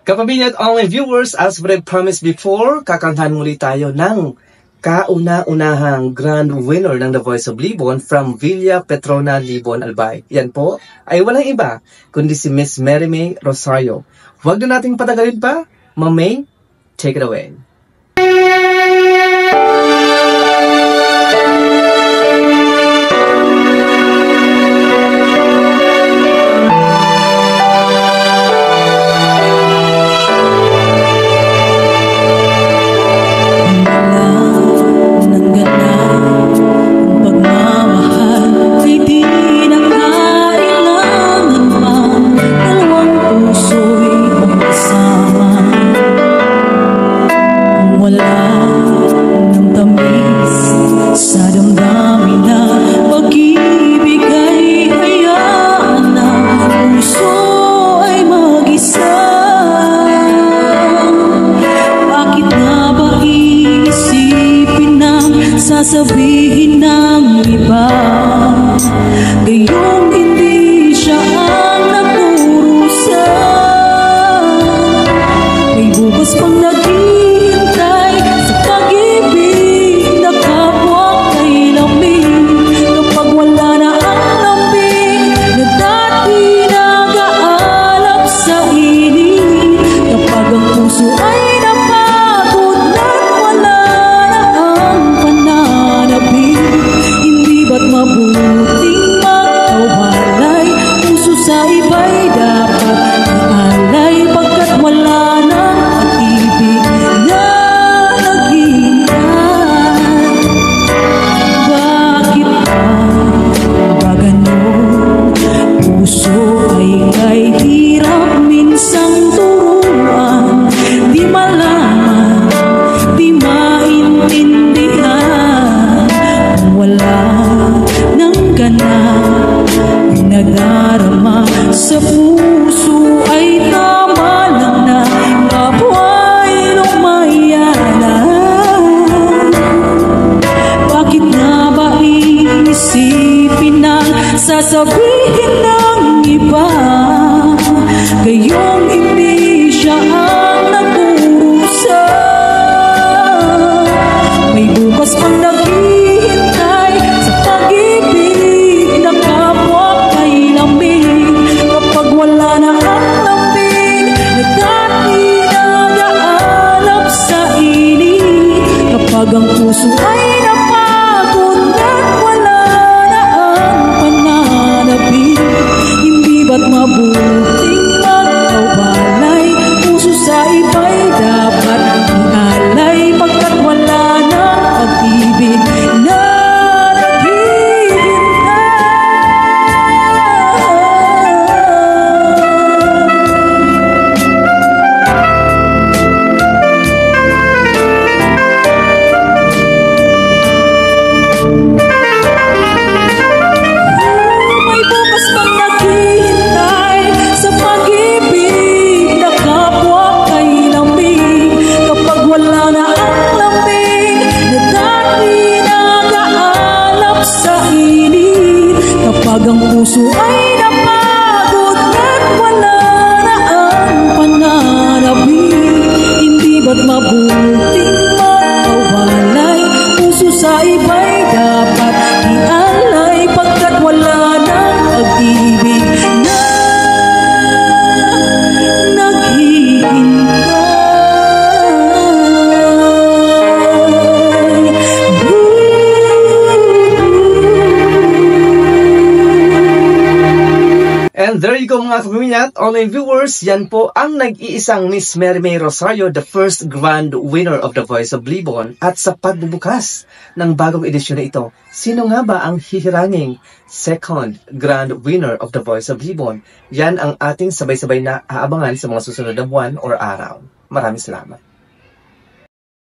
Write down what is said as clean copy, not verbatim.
Kapamilya at online viewers, as we've promised before, kakantahan muli tayo ng kauna-unahang grand winner ng The Voice of Libon from Villa Petrona, Libon, Albay. Yan po ay walang iba kundi si Miss Merime Rosario. Huwag na nating patagalin pa. Ma'am May, take it away. Sasabihin ng iba, gayong hindi siya ang nagdurusa. May bukas pang naghihintay sa pag-ibig na kapwa kay lamig. Kapag wala na ang lamig na dati nag-aalab sa init, kapag ang puso ay napagod at wala na ang hindi ba't mabuting magkawalay? Puso sa iba'y dapat ialay, pagkat wala nang pag-ibig na naghihintay. Bakit ba ganon? Puso ay kay hirap minsang turuan, di malaman, di maintindihan. Wala nang ganap, nadarama sa puso ay tama lang na kapwa'y lumayanan. Bakit na ba iisipin ang sasabihin ng iba, gayong hindi siya ang nagdurusa? May bukas pang naghihintay sa pag-ibig na kapwa kay lamig. Kapag wala na ang lamig na dati nag-aalab sa init, kapag ang puso ay napagod at wala na ang pananabik, hindi ba't mabuting magkawalay? Puso sa iba'y dapat ialay, pagkat wala na pag-ibig na may bukas pang naghihintay sa pag-ibig na kapwa kay lamig. Kapag wala na ang lamig na dati nag-aalab sa init, kapag ang puso ay napagod at wala na ang pananabik, hindi ba't mabuting magkawalay? Puso sa iba'y dapat ialay, pagkat wala nang pag-ibig na naghihintay. And there you go mga kapamilya at online viewers, yan po ang nag-iisang Miss Merime Rosario, the first grand winner of The Voice of Libon. At sa pagbubukas ng bagong edisyon na ito, sino nga ba ang hihiranging second grand winner of The Voice of Libon? Yan ang ating sabay-sabay na aabangan sa mga susunod na buwan or araw. Maraming salamat.